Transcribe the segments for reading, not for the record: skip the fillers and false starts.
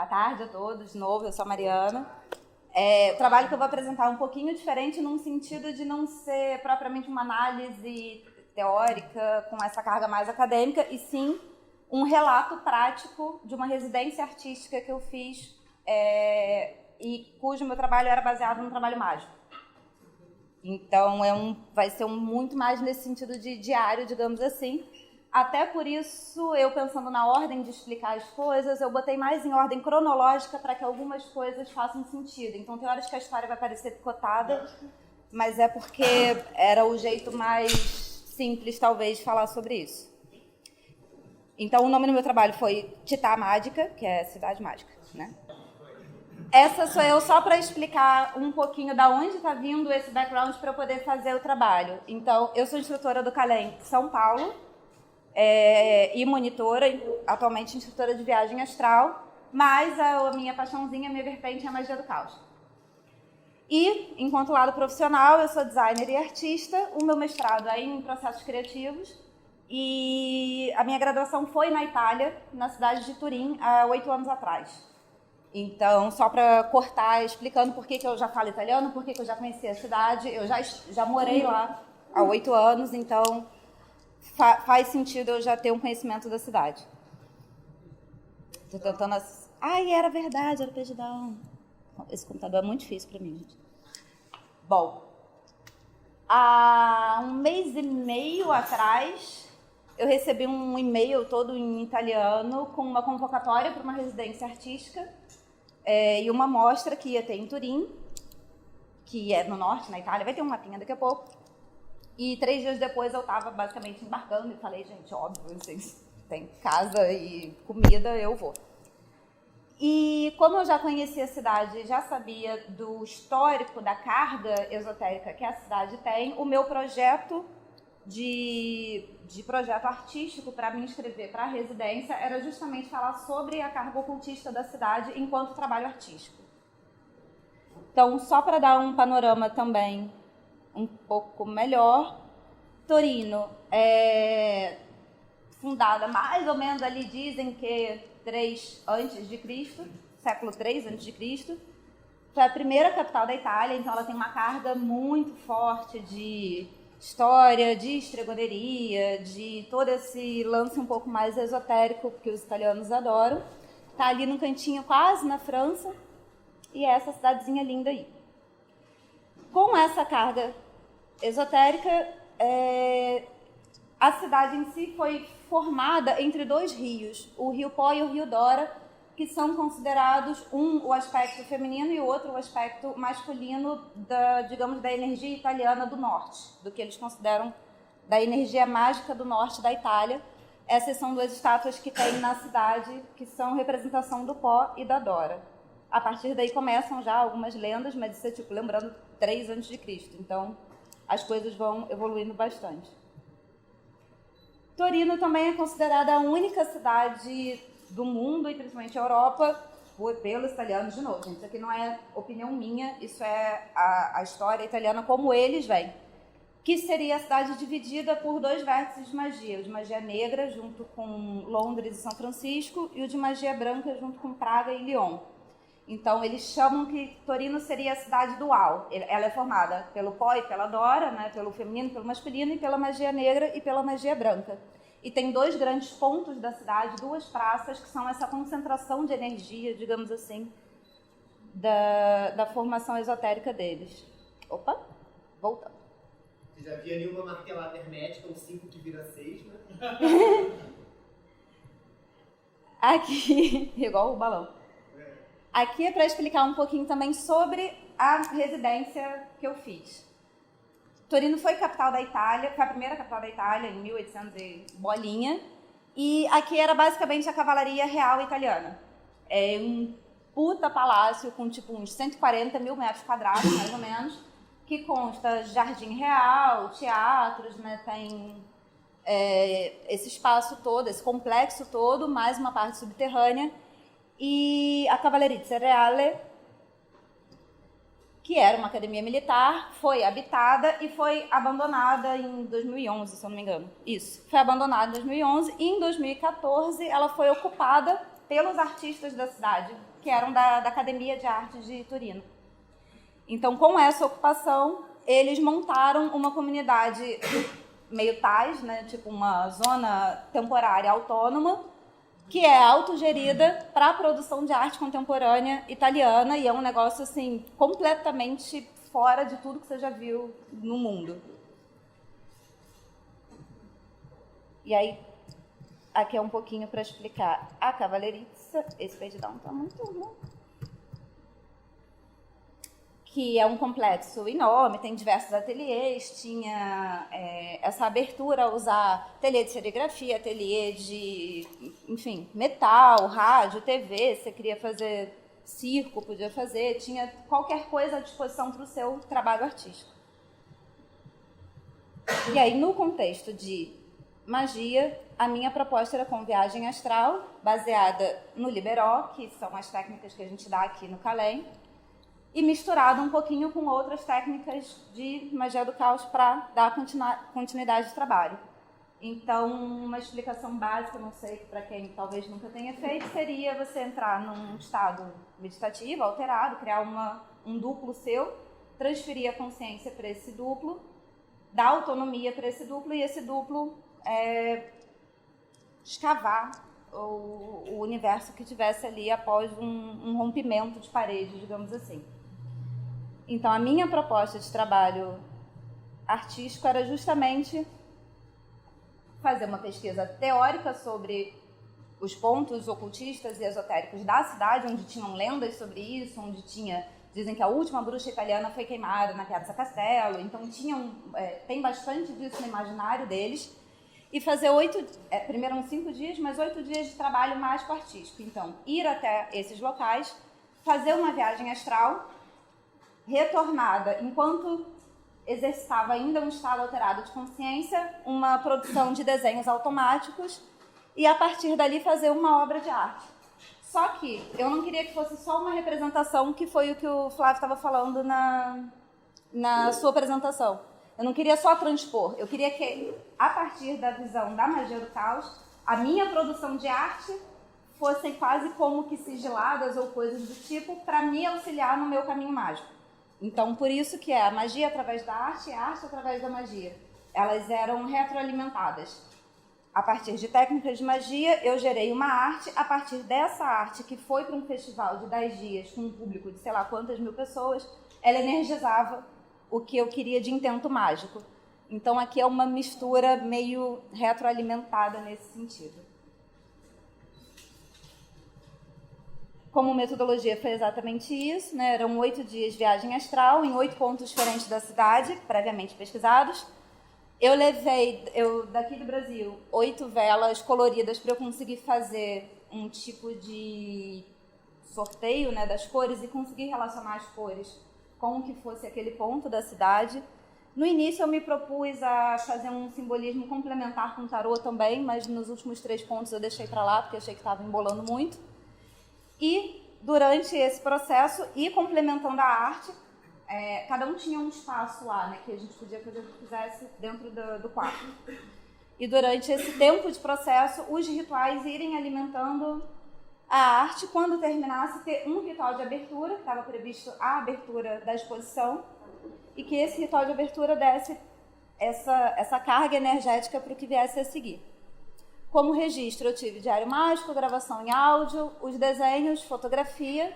Boa tarde a todos, de novo, eu sou a Mariana. O trabalho que eu vou apresentar é um pouquinho diferente num sentido de não ser propriamente uma análise teórica com essa carga mais acadêmica, e sim um relato prático de uma residência artística que eu fiz e cujo meu trabalho era baseado no trabalho mágico. Então, vai ser muito mais nesse sentido de diário, digamos assim. Até por isso, eu pensando na ordem de explicar as coisas, eu botei mais em ordem cronológica para que algumas coisas façam sentido. Então, tem horas que a história vai parecer picotada, mas é porque era o jeito mais simples, talvez, de falar sobre isso. Então, o nome do meu trabalho foi Città Magica, que é Cidade Mágica, né? Essa sou eu só para explicar um pouquinho da onde está vindo esse background para eu poder fazer o trabalho. Então, eu sou instrutora do CALEM São Paulo, e monitora, atualmente instrutora de viagem astral, mas a minha paixãozinha, a minha vertente é a magia do caos. E, enquanto lado profissional, eu sou designer e artista, o meu mestrado é em processos criativos, e a minha graduação foi na Itália, na cidade de Turim, há 8 anos atrás. Então, só para cortar, explicando por que eu já falo italiano, por que eu já conheci a cidade, eu já morei lá há 8 anos, então faz sentido eu já ter um conhecimento da cidade. Estou tentando... Ai, era verdade, era perdão. Esse computador é muito difícil para mim, gente. Bom, há um mês e meio atrás, eu recebi um e-mail todo em italiano com uma convocatória para uma residência artística e uma mostra que ia ter em Turim, que é no norte, na Itália. Vai ter um mapinha daqui a pouco. E 3 dias depois eu estava basicamente embarcando e falei, gente, óbvio, vocês têm casa e comida, eu vou. E como eu já conhecia a cidade, já sabia do histórico da carga esotérica que a cidade tem, o meu projeto de projeto artístico para me inscrever para a residência era justamente falar sobre a carga ocultista da cidade enquanto trabalho artístico. Então, só para dar um panorama também um pouco melhor, Torino é fundada mais ou menos ali, dizem que 3 a.C., século 3 a.C., foi a primeira capital da Itália, então ela tem uma carga muito forte de história, de estregoneria, de todo esse lance um pouco mais esotérico que os italianos adoram. Está ali no cantinho, quase na França, e é essa cidadezinha linda aí. Com essa carga esotérica, a cidade em si foi formada entre 2 rios, o Rio Pó e o Rio Dora, que são considerados o aspecto feminino e o outro o aspecto masculino da energia italiana do norte, do que eles consideram da energia mágica do norte da Itália. Essas são 2 estátuas que tem na cidade, que são representação do Pó e da Dora. A partir daí começam já algumas lendas, mas isso é lembrando 3 a.C., então as coisas vão evoluindo bastante. Torino também é considerada a única cidade do mundo, e principalmente a Europa, pelos italianos, de novo, gente, isso aqui não é opinião minha, isso é a história italiana como eles veem, que seria a cidade dividida por 2 vértices de magia, o de magia negra junto com Londres e São Francisco, e o de magia branca junto com Praga e Lyon. Então, eles chamam que Torino seria a cidade dual. Ela é formada pelo Pó e pela Dora, né, pelo feminino, pelo masculino, e pela magia negra e pela magia branca. E tem 2 grandes pontos da cidade, 2 praças, que são essa concentração de energia, digamos assim, da formação esotérica deles. Opa, voltando. Você já viu ali uma martelada hermética, um 5 que vira 6, né? Aqui, igual o balão. Aqui é para explicar um pouquinho também sobre a residência que eu fiz. Torino foi capital da Itália, foi a primeira capital da Itália em 1800 e bolinha, e aqui era basicamente a cavalaria real italiana. É um puta palácio com tipo uns 140 mil metros quadrados, mais ou menos, que consta jardim real, teatros, né, tem esse espaço todo, esse complexo todo, mais uma parte subterrânea, e a Cavallerizza Reale, que era uma academia militar, foi habitada e foi abandonada em 2011, se eu não me engano. Isso, foi abandonada em 2011 e em 2014 ela foi ocupada pelos artistas da cidade, que eram da Academia de Artes de Turino. Então, com essa ocupação, eles montaram uma comunidade meio tais, né, tipo uma zona temporária autônoma, que é autogerida para a produção de arte contemporânea italiana, e é um negócio assim completamente fora de tudo que você já viu no mundo. E aí, aqui é um pouquinho para explicar a Cavallerizza. Esse page down está muito ruim. Que é um complexo enorme, tem diversos ateliês, tinha essa abertura a usar ateliê de serigrafia, ateliê de, enfim, metal, rádio, TV, você queria fazer circo, podia fazer, tinha qualquer coisa à disposição para o seu trabalho artístico. E aí, no contexto de magia, a minha proposta era com viagem astral, baseada no Liberó, que são as técnicas que a gente dá aqui no Calem, e misturado um pouquinho com outras técnicas de magia do caos para dar continuidade de trabalho. Então, uma explicação básica, não sei, para quem talvez nunca tenha feito, seria você entrar num estado meditativo, alterado, criar um duplo seu, transferir a consciência para esse duplo, dar autonomia para esse duplo, e esse duplo escavar o universo que tivesse ali após um rompimento de parede, digamos assim. Então, a minha proposta de trabalho artístico era justamente fazer uma pesquisa teórica sobre os pontos ocultistas e esotéricos da cidade, onde tinham lendas sobre isso, onde dizem que a última bruxa italiana foi queimada na Piazza Castello, então tem bastante disso no imaginário deles, e fazer primeiro uns 5 dias, mas 8 dias de trabalho mágico artístico. Então, ir até esses locais, fazer uma viagem astral, retornada, enquanto exercitava ainda um estado alterado de consciência, uma produção de desenhos automáticos, e a partir dali fazer uma obra de arte. Só que eu não queria que fosse só uma representação, que foi o que o Flávio estava falando na sua apresentação. Eu não queria só transpor, eu queria que, a partir da visão da magia do caos, a minha produção de arte fossem quase como que sigiladas ou coisas do tipo, para me auxiliar no meu caminho mágico. Então, por isso que é a magia através da arte e a arte através da magia. Elas eram retroalimentadas. A partir de técnicas de magia, eu gerei uma arte. A partir dessa arte, que foi para um festival de 10 dias com um público de sei lá quantas mil pessoas, ela energizava o que eu queria de intento mágico. Então, aqui é uma mistura meio retroalimentada nesse sentido. Como metodologia foi exatamente isso, né? Eram 8 dias de viagem astral, em 8 pontos diferentes da cidade, previamente pesquisados. Eu levei, daqui do Brasil, 8 velas coloridas para eu conseguir fazer um tipo de sorteio, né, das cores e conseguir relacionar as cores com o que fosse aquele ponto da cidade. No início eu me propus a fazer um simbolismo complementar com o tarô também, mas nos últimos 3 pontos eu deixei para lá, porque eu achei que estava embolando muito. E, durante esse processo, e complementando a arte, cada um tinha um espaço lá, né, que a gente podia fazer o que quisesse dentro do quarto. E, durante esse tempo de processo, os rituais irem alimentando a arte. Quando terminasse, ter um ritual de abertura, que estava previsto a abertura da exposição, e que esse ritual de abertura desse essa carga energética para o que viesse a seguir. Como registro, eu tive diário mágico, gravação em áudio, os desenhos, fotografia,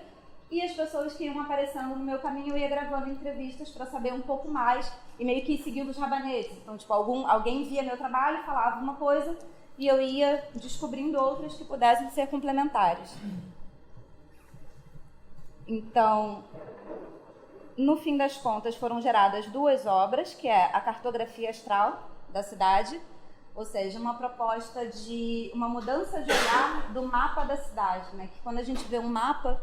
e as pessoas que iam aparecendo no meu caminho, eu ia gravando entrevistas para saber um pouco mais e meio que seguindo os rabanetes. Então, tipo, alguém via meu trabalho, falava uma coisa e eu ia descobrindo outras que pudessem ser complementares. Então, no fim das contas, foram geradas 2 obras, que é a cartografia astral da cidade, ou seja, uma proposta de uma mudança de olhar do mapa da cidade, né? Que quando a gente vê um mapa,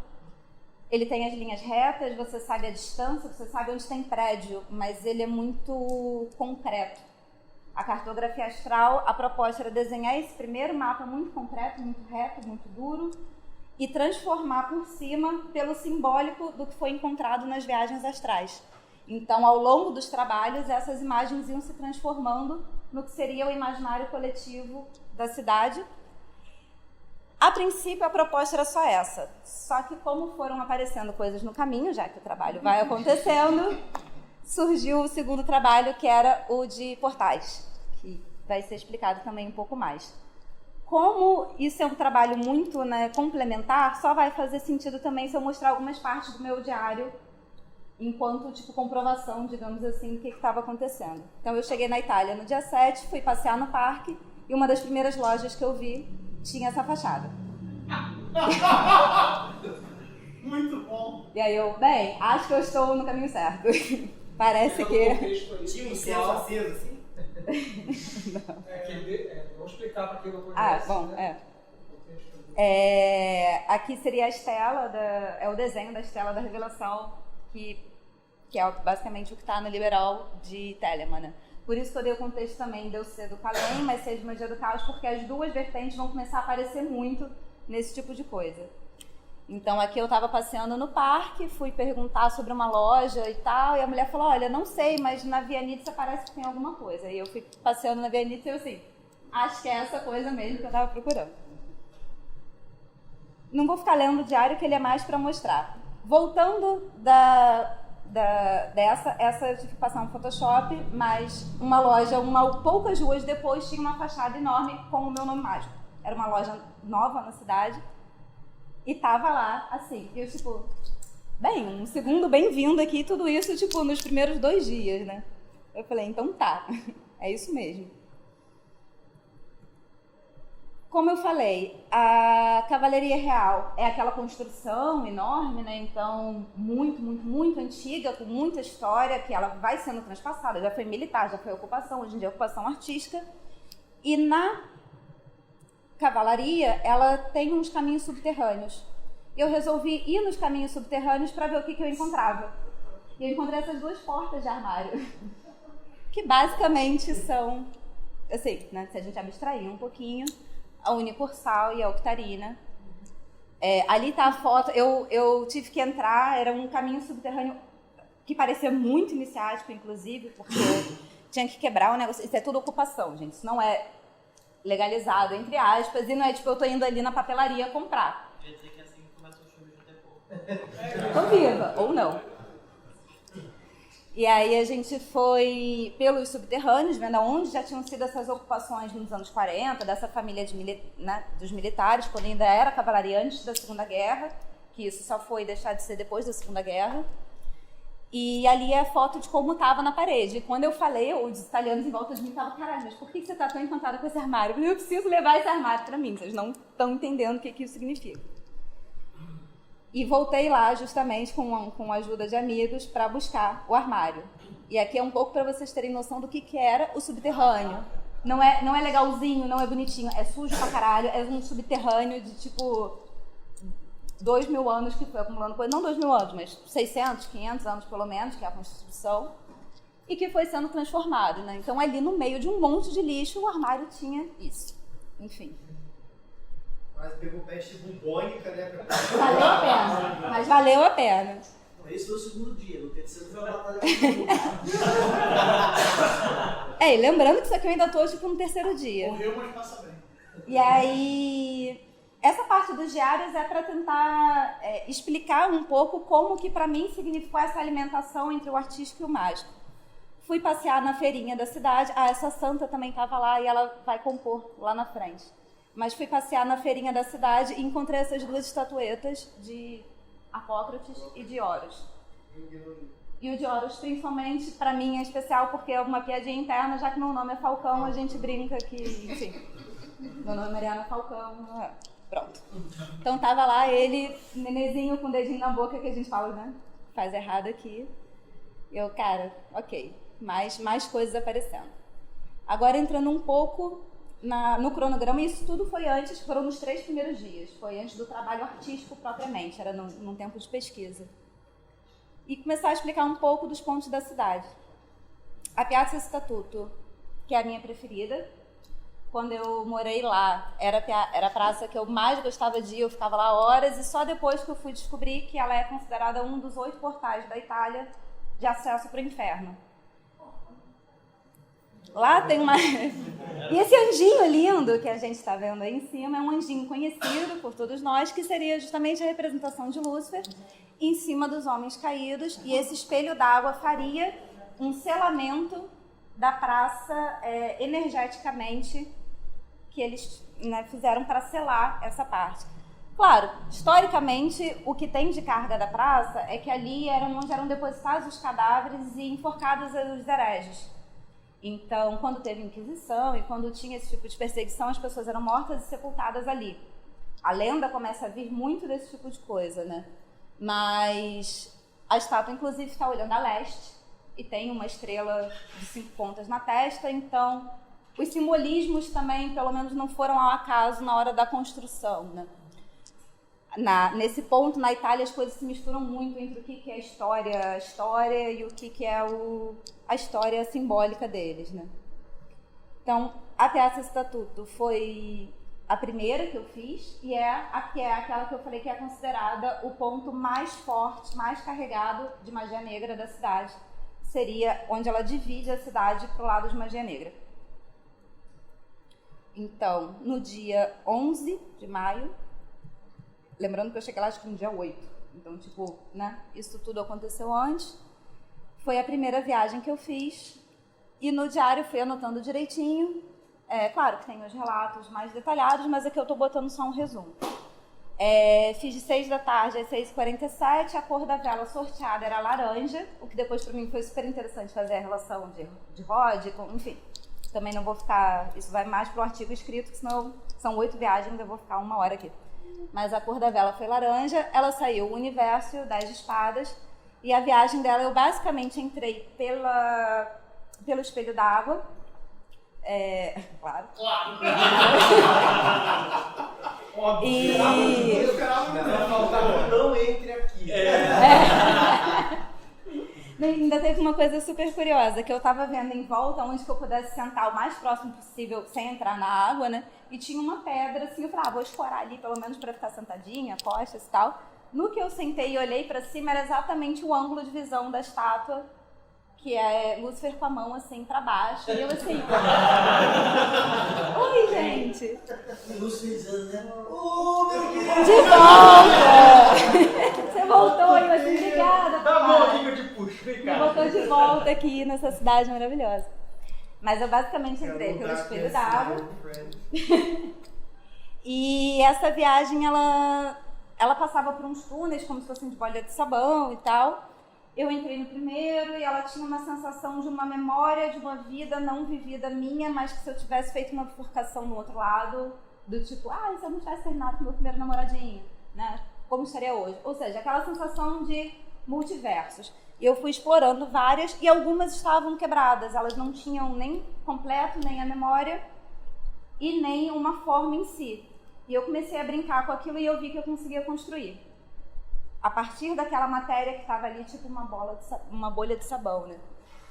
ele tem as linhas retas, você sabe a distância, você sabe onde tem prédio, mas ele é muito concreto. A cartografia astral, a proposta era desenhar esse primeiro mapa muito concreto, muito reto, muito duro, e transformar por cima pelo simbólico do que foi encontrado nas viagens astrais. Então, ao longo dos trabalhos, essas imagens iam se transformando no que seria o imaginário coletivo da cidade. A princípio, a proposta era só essa. Só que como foram aparecendo coisas no caminho, já que o trabalho vai acontecendo, surgiu o segundo trabalho, que era o de portais, que vai ser explicado também um pouco mais. Como isso é um trabalho muito, né, complementar, só vai fazer sentido também se eu mostrar algumas partes do meu diário enquanto, tipo, comprovação, digamos assim, do que estava acontecendo. Então, eu cheguei na Itália no dia 7, fui passear no parque, e uma das primeiras lojas que eu vi tinha essa fachada. Muito bom. E aí eu, bem, acho que eu estou no caminho certo. Parece que... Tinha um incenso aceso, assim? Vamos explicar para quem não conhece. Bom, né? Aqui seria a estela, é o desenho da estela da revelação, que é basicamente o que está no Liberal de Telemann, né? Por isso que eu dei o contexto também de eu ser do Calém, mas ser de magia do caos, porque as duas vertentes vão começar a aparecer muito nesse tipo de coisa. Então aqui eu estava passeando no parque, fui perguntar sobre uma loja e tal, e a mulher falou, olha, não sei, mas na Via Nizza parece que tem alguma coisa. E eu fui passeando na Via Nizza e eu assim, acho que é essa coisa mesmo que eu estava procurando. Não vou ficar lendo o diário, que ele é mais para mostrar. Voltando essa tive que passar um Photoshop, mas uma loja, poucas ruas depois, tinha uma fachada enorme com o meu nome mágico. Era uma loja nova na cidade e tava lá, assim, e eu tipo, bem, um segundo bem-vindo aqui, tudo isso, tipo, nos primeiros 2 dias, né? Eu falei, então tá, é isso mesmo. Como eu falei, a Cavalaria Real é aquela construção enorme, né? Então, muito antiga, com muita história, que ela vai sendo transpassada. Já foi militar, já foi ocupação, hoje em dia é ocupação artística. E na Cavalaria, ela tem uns caminhos subterrâneos. Eu resolvi ir nos caminhos subterrâneos para ver o que eu encontrava. E eu encontrei essas 2 portas de armário, que basicamente são, assim, né? Se a gente abstrair um pouquinho, a Unicursal e a Octarina. Ali está a foto, eu tive que entrar, era um caminho subterrâneo que parecia muito iniciático, inclusive, porque tinha que quebrar o negócio. Isso é tudo ocupação, gente, isso não é legalizado, entre aspas, e não é tipo, eu tô indo ali na papelaria comprar. Quer dizer que é assim que começa o filme de terror. Tô viva, ou não. E aí a gente foi pelos subterrâneos, vendo onde já tinham sido essas ocupações nos anos 40, dessa família dos militares, quando ainda era cavalaria antes da Segunda Guerra, que isso só foi deixar de ser depois da Segunda Guerra. E ali é a foto de como estava na parede. E quando eu falei, os italianos em volta de mim estavam, caralho, mas por que você está tão encantada com esse armário? Eu falei, eu preciso levar esse armário para mim, vocês não estão entendendo o que isso significa. E voltei lá justamente com a ajuda de amigos para buscar o armário. E aqui é um pouco para vocês terem noção do que era o subterrâneo. Não é legalzinho, não é bonitinho, é sujo pra caralho, é um subterrâneo de tipo 2.000 anos que foi acumulando coisa, não 2.000 anos, mas 600, 500 anos pelo menos, que é a construção, e que foi sendo transformado, né? Então ali no meio de um monte de lixo, o armário tinha isso. Enfim. Mas pegou peste bubônica, né? Valeu a pena, mas valeu a pena. Esse foi o segundo dia, no terceiro foi a batalha. E lembrando que isso aqui eu ainda tô tipo no 3º dia. Morreu, mas passa bem. E aí, essa parte dos diários é para tentar explicar um pouco como que para mim significou essa alimentação entre o artístico e o mágico. Fui passear na feirinha da cidade, essa santa também estava lá e ela vai compor lá na frente. Mas fui passear na feirinha da cidade e encontrei essas 2 estatuetas de Apócrates e de Horus. E o de Horus, principalmente, para mim é especial porque é uma piadinha interna, já que meu nome é Falcão, a gente brinca que, enfim, meu nome é Mariana Falcão, pronto. Então tava lá ele, nenezinho com o dedinho na boca, que a gente fala, né, faz errado aqui. Eu, cara, ok, mais coisas aparecendo. Agora entrando um pouco no cronograma, isso tudo foi antes, foram nos 3 primeiros dias, foi antes do trabalho artístico propriamente, era num tempo de pesquisa. E começar a explicar um pouco dos pontos da cidade. A Piazza Statuto, que é a minha preferida, quando eu morei lá, era a praça que eu mais gostava de ir, eu ficava lá horas, e só depois que eu fui descobrir que ela é considerada um dos 8 portais da Itália de acesso para o inferno. Lá tem uma... E esse anjinho lindo que a gente está vendo aí em cima é um anjinho conhecido por todos nós, que seria justamente a representação de Lúcifer em cima dos homens caídos. E esse espelho d'água faria um selamento da praça energeticamente que eles, né, fizeram para selar essa parte. Claro, historicamente, o que tem de carga da praça é que ali onde eram depositados os cadáveres e enforcados os hereges. Então, quando teve Inquisição e quando tinha esse tipo de perseguição, as pessoas eram mortas e sepultadas ali. A lenda começa a vir muito desse tipo de coisa, né? Mas a estátua, inclusive, está olhando a leste e tem uma estrela de 5 pontas na testa, então os simbolismos também, pelo menos, não foram ao acaso na hora da construção, né? Nesse ponto, na Itália, as coisas se misturam muito entre o que é história e o que é a história simbólica deles, né? Então, a Piazza Statuto foi a primeira que eu fiz e é aquela que eu falei que é considerada o ponto mais forte, mais carregado de magia negra da cidade. Seria onde ela divide a cidade para o lado de magia negra. Então, no dia 11 de maio, lembrando que eu cheguei lá acho que no dia 8, então, tipo, né, isso tudo aconteceu antes, foi a primeira viagem que eu fiz, e no diário fui anotando direitinho, claro que tem os relatos mais detalhados, mas aqui eu tô botando só um resumo. Fiz de 6 da tarde às 6h47, a cor da vela sorteada era laranja, o que depois para mim foi super interessante fazer a relação de Rod, enfim. Também não vou ficar, isso vai mais para o artigo escrito, que senão são 8 viagens, eu vou ficar 1 hora aqui. Mas a cor da vela foi laranja, ela saiu o universo, 10 espadas, e a viagem dela eu basicamente entrei pelo espelho d'água. Claro. Óbvio. E... Não entre aqui. Ainda teve uma coisa super curiosa, que eu tava vendo em volta onde que eu pudesse sentar o mais próximo possível sem entrar na água, né? E tinha uma pedra, assim, eu falei, vou escorar ali pelo menos pra ficar sentadinha, costas e tal. No que eu sentei e olhei pra cima, era exatamente o ângulo de visão da estátua, que é Lúcifer com a mão, assim, pra baixo. E eu, assim... Oi, gente! Lúcifer, né? Oh, meu Deus! De volta! Você voltou, e eu assim, obrigada. Tá bom aqui que eu te puxo, vem Me cá. botou de volta aqui nessa cidade maravilhosa. Mas eu basicamente entrei pelo espelho d'água. E essa viagem, ela passava por uns túneis, como se fossem de bolha de sabão e tal. Eu entrei no primeiro e ela tinha uma sensação de uma memória de uma vida não vivida minha, mas que se eu tivesse feito uma bifurcação no outro lado, do tipo, se eu não tivesse terminado com meu primeiro namoradinho, né? Como estaria hoje? Ou seja, aquela sensação de multiversos. E eu fui explorando várias e algumas estavam quebradas, elas não tinham nem completo, nem a memória e nem uma forma em si. E eu comecei a brincar com aquilo e eu vi que eu conseguia construir. A partir daquela matéria que estava ali, tipo uma bolha de sabão, né?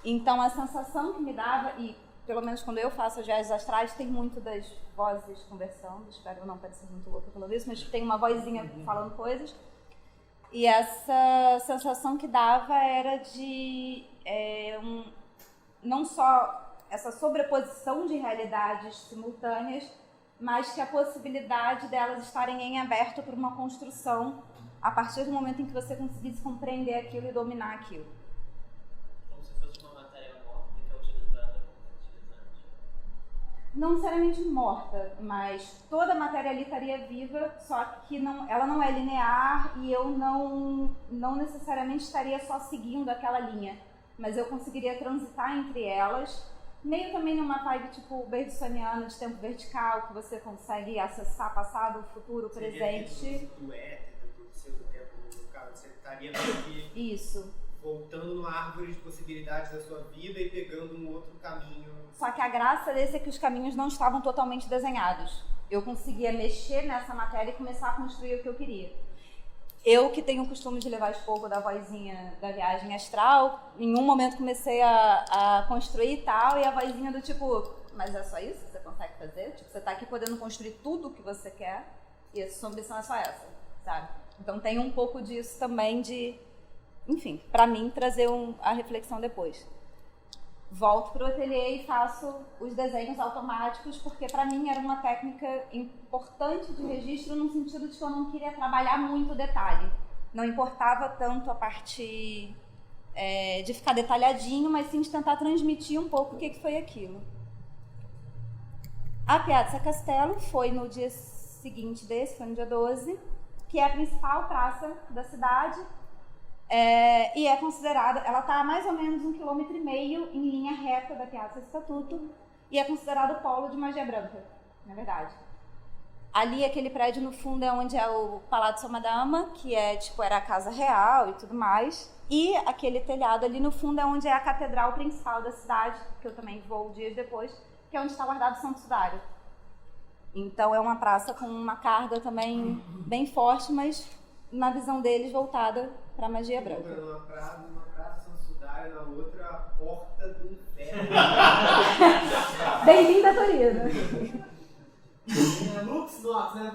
Então, a sensação que me dava, e pelo menos quando eu faço as viagens astrais, tem muito das vozes conversando, espero não parecer muito louca falando isso, mas tem uma vozinha falando coisas. E essa sensação que dava era de não só essa sobreposição de realidades simultâneas, mas que a possibilidade delas estarem em aberto para uma construção a partir do momento em que você conseguisse compreender aquilo e dominar aquilo. Como se fosse uma matéria morta que é utilizada como fertilizante? Não necessariamente morta, mas toda a matéria ali estaria viva, só que ela não é linear e eu não necessariamente estaria só seguindo aquela linha, mas eu conseguiria transitar entre elas, meio também numa vibe tipo bergsoniana de tempo vertical, que você consegue acessar passado, futuro, presente. Você estaria meio que Isso. voltando numa árvore de possibilidades da sua vida e pegando um outro caminho. Só que a graça desse é que os caminhos não estavam totalmente desenhados. Eu conseguia mexer nessa matéria e começar a construir o que eu queria. Eu, que tenho o costume de levar esporro da vozinha da viagem astral, em um momento comecei a construir e tal, e a vozinha do tipo, mas é só isso que você consegue fazer? Tipo, você tá aqui podendo construir tudo o que você quer e a sua ambição é só essa, sabe? Então tem um pouco disso também de, enfim, pra mim trazer a reflexão depois. volto para o ateliê e faço os desenhos automáticos, porque para mim era uma técnica importante de registro no sentido de que eu não queria trabalhar muito detalhe. Não importava tanto a parte de ficar detalhadinho, mas sim de tentar transmitir um pouco o que foi aquilo. A Piazza Castello foi no dia seguinte desse, foi no dia 12, que é a principal praça da cidade, e é considerada, ela está a mais ou menos 1,5 km em linha reta da Piazza Estatuto, e é considerado o polo de magia branca, na verdade. Ali, aquele prédio no fundo é onde é o Palazzo Madama, que era a casa real e tudo mais, e aquele telhado ali no fundo é onde é a catedral principal da cidade, que eu também vou dias depois, que é onde está guardado o Santo Sudário. Então é uma praça com uma carga também bem forte, mas na visão deles voltada para a magia branca. Numa praça Santo Sudário, na outra a porta do inferno. Bem-vinda, Torino. Lux, né?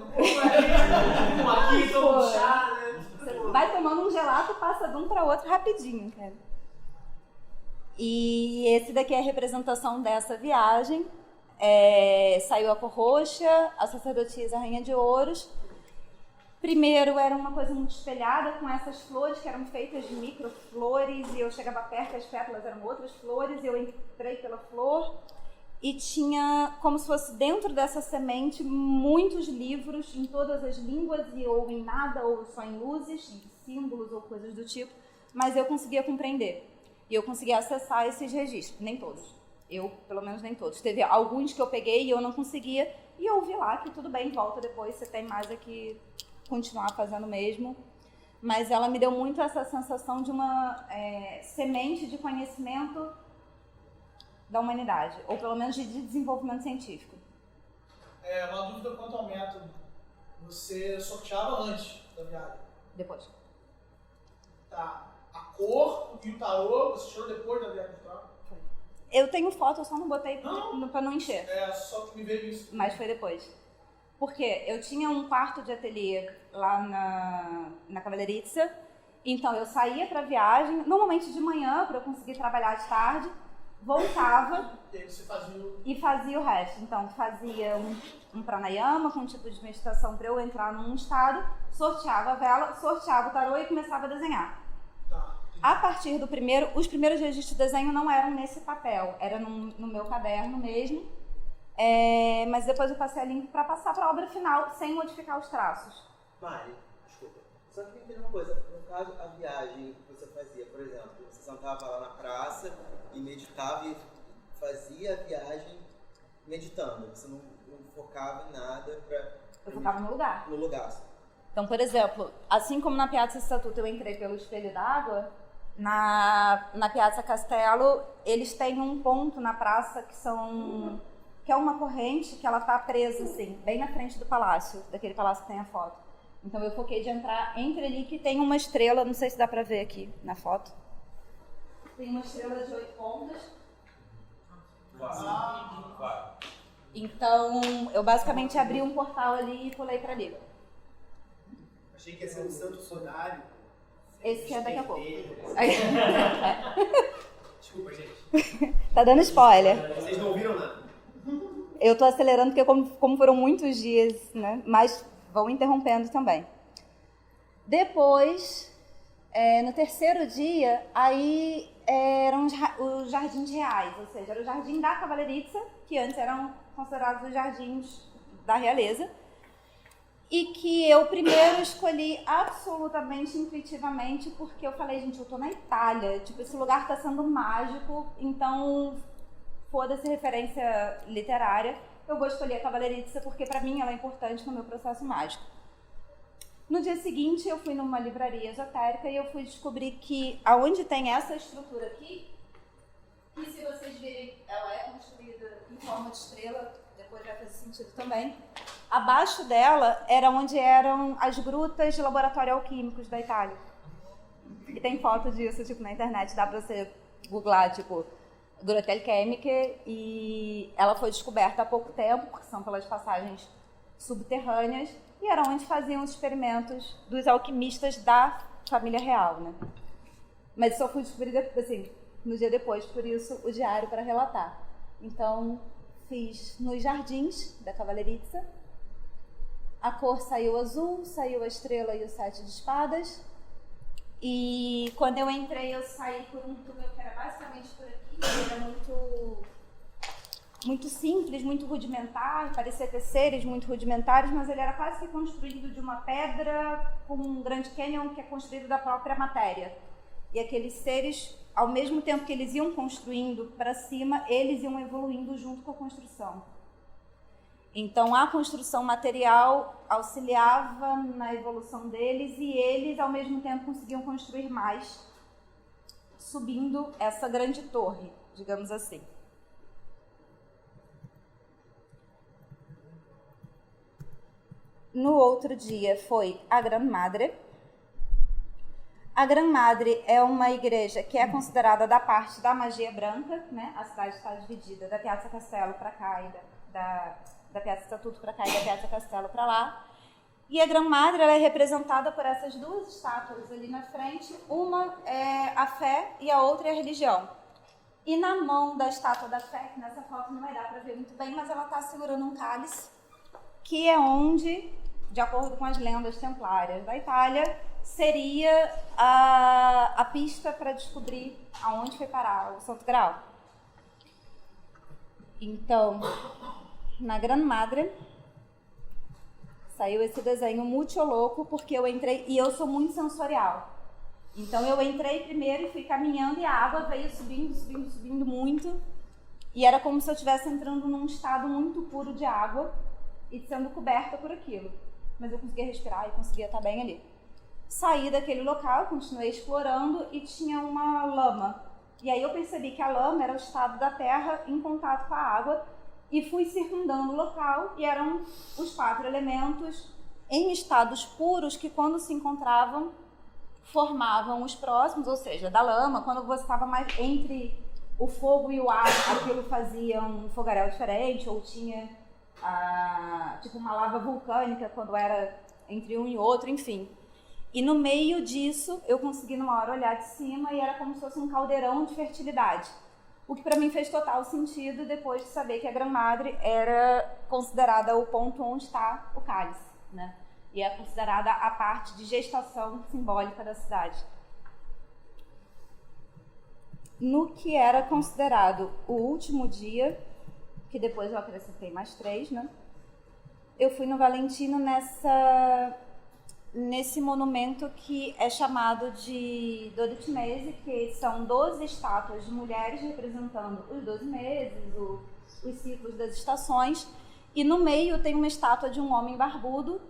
Aqui, todo chá, né? Você vai tomando um gelato e passa de um para outro rapidinho, cara. E esse daqui é a representação dessa viagem. Saiu a Cor Roxa, a Sacerdotisa Rainha de Ouros. Primeiro era uma coisa muito espelhada, com essas flores que eram feitas de microflores, e eu chegava perto e as pétalas eram outras flores, e eu entrei pela flor. E tinha, como se fosse dentro dessa semente, muitos livros em todas as línguas, ou em nada, ou só em luzes, em símbolos ou coisas do tipo, mas eu conseguia compreender. E eu conseguia acessar esses registros, nem todos. Eu, pelo menos, nem todos. Teve alguns que eu peguei e eu não conseguia, e eu vi lá que tudo bem, volta depois, você tem mais aqui continuar fazendo mesmo. Mas ela me deu muito essa sensação de uma semente de conhecimento da humanidade, ou pelo menos de desenvolvimento científico. Uma dúvida quanto ao método. Você sorteava antes da viagem? Depois. Tá. A cor e o tarô você tirou depois da viagem, tá? Eu tenho foto, eu só não botei pra não encher. Só que me veio isso. Mas foi depois. Porque eu tinha um quarto de ateliê lá na Cavallerizza, então eu saía pra viagem, normalmente de manhã, pra eu conseguir trabalhar de tarde, voltava E aí você fazia e fazia o resto. Então, fazia um pranayama com um tipo de meditação pra eu entrar num estado, sorteava a vela, sorteava o tarô e começava a desenhar. Tá. A partir do os primeiros registros de desenho não eram nesse papel, era no meu caderno mesmo, mas depois eu passei a limpo para passar para a obra final, sem modificar os traços. Mari, desculpa, só que eu entender uma coisa, no caso, a viagem que você fazia, por exemplo, você sentava lá na praça e meditava e fazia a viagem meditando, você não focava em nada Eu focava no lugar. no lugar. Então, por exemplo, assim como na Piazza Estatuto eu entrei pelo espelho d'água, na Piazza Castello eles têm um ponto na praça que é uma corrente que ela está presa assim, bem na frente do palácio, daquele palácio que tem a foto. Então eu foquei de entrar entre ali, que tem uma estrela, não sei se dá pra ver aqui na foto. Tem uma estrela de 8 pontas. Então eu basicamente abri um portal ali e pulei pra ali. Achei que ia ser um Santo Sudário. Esse é daqui a pouco. Desculpa, gente. Tá dando spoiler. Vocês não ouviram nada. Eu tô acelerando porque como foram muitos dias, né? Mas vão interrompendo também. Depois, no terceiro dia, aí eram os jardins reais, ou seja, era o jardim da Cavallerizza, que antes eram considerados os jardins da realeza, e que eu primeiro escolhi absolutamente intuitivamente, porque eu falei, gente, eu tô na Itália, tipo, esse lugar tá sendo mágico, então foda-se referência literária, eu vou escolher a Cavallerizza porque pra mim ela é importante no meu processo mágico. No dia seguinte eu fui numa livraria esotérica e eu fui descobrir que aonde tem essa estrutura aqui, que se vocês virem, ela é construída em forma de estrela, depois vai fazer sentido também. Abaixo dela era onde eram as grutas de laboratório alquímicos da Itália. E tem foto disso, tipo, na internet, dá pra você googlar, tipo, Grotte Alchemiche, e ela foi descoberta há pouco tempo, porque são pelas passagens subterrâneas, e era onde faziam os experimentos dos alquimistas da família real, né? Mas isso eu fui descobrir, assim, no dia depois, por isso o diário para relatar. Então, fiz nos jardins da Cavallerizza. A cor saiu azul, saiu a estrela e o 7 de espadas. E quando eu entrei, eu saí por um túnel que era basicamente por aqui. Era muito simples, muito rudimentar, parecia ter seres muito rudimentares, mas ele era quase que construído de uma pedra com um grande cânion que é construído da própria matéria. E aqueles seres, ao mesmo tempo que eles iam construindo para cima, eles iam evoluindo junto com a construção. Então, a construção material auxiliava na evolução deles e eles, ao mesmo tempo, conseguiam construir mais, subindo essa grande torre, digamos assim. No outro dia foi a Gran Madre. A Gran Madre é uma igreja que é considerada da parte da magia branca, né? A cidade está dividida da Piazza Castello para cá e da Piazza Statuto para cá e da Piazza Castello para lá. E a Gran Madre ela é representada por essas duas estátuas ali na frente. Uma é a fé e a outra é a religião. E na mão da estátua da fé, que nessa foto não vai dar para ver muito bem, mas ela está segurando um cálice, que é onde, de acordo com as lendas templárias da Itália, seria a pista para descobrir aonde foi parar o Santo Graal. Então, na Gran Madre, saiu esse desenho muito louco, porque eu entrei, e eu sou muito sensorial. Então eu entrei primeiro e fui caminhando e a água veio subindo, subindo, subindo muito. E era como se eu estivesse entrando num estado muito puro de água e sendo coberta por aquilo. Mas eu conseguia respirar e conseguia estar bem ali. Saí daquele local, continuei explorando e tinha uma lama. E aí eu percebi que a lama era o estado da terra em contato com a água e fui circundando o local e eram os 4 elementos em estados puros que quando se encontravam formavam os próximos, ou seja, da lama, quando você estava mais entre o fogo e o ar, aquilo fazia um fogaréu diferente, ou tinha tipo uma lava vulcânica quando era entre um e outro, enfim. E no meio disso, eu consegui numa hora olhar de cima e era como se fosse um caldeirão de fertilidade. O que para mim fez total sentido depois de saber que a Gran Madre era considerada o ponto onde está o cálice, né? E é considerada a parte de gestação simbólica da cidade. No que era considerado o último dia, que depois eu acrescentei mais 3, né? Eu fui no Valentino nesse monumento que é chamado de 12 mesi, que são 12 estátuas de mulheres representando os 12 meses, os ciclos das estações, e no meio tem uma estátua de um homem barbudo,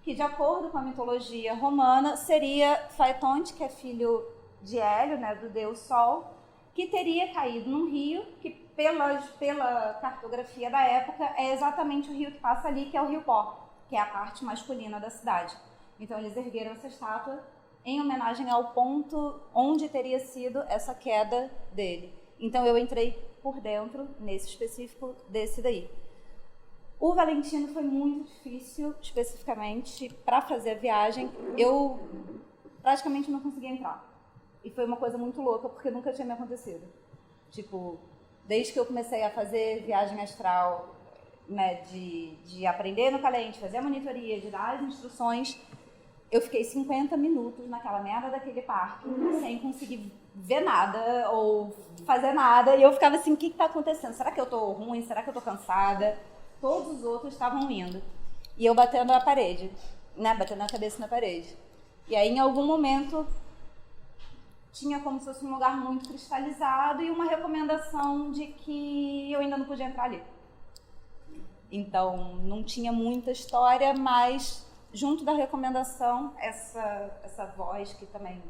que de acordo com a mitologia romana seria Faetonte, que é filho de Hélio, né, do deus Sol, que teria caído num rio que pela cartografia da época é exatamente o rio que passa ali, que é o Rio Pó, que é a parte masculina da cidade. Então eles ergueram essa estátua em homenagem ao ponto onde teria sido essa queda dele. Então eu entrei por dentro, nesse específico desse daí. O Valentino foi muito difícil, especificamente, para fazer a viagem. Eu praticamente não conseguia entrar. E foi uma coisa muito louca, porque nunca tinha me acontecido. Tipo, desde que eu comecei a fazer viagem astral, né, de aprender no Calente, fazer a monitoria, de dar as instruções, eu fiquei 50 minutos naquela merda daquele parque, sem conseguir ver nada ou fazer nada. E eu ficava assim, o que está acontecendo? Será que eu tô ruim? Será que eu tô cansada? Todos os outros estavam indo. E eu batendo a parede, né? Batendo a cabeça na parede. E aí, em algum momento, tinha como se fosse um lugar muito cristalizado e uma recomendação de que eu ainda não podia entrar ali. Então, não tinha muita história, mas junto da recomendação, essa voz que também,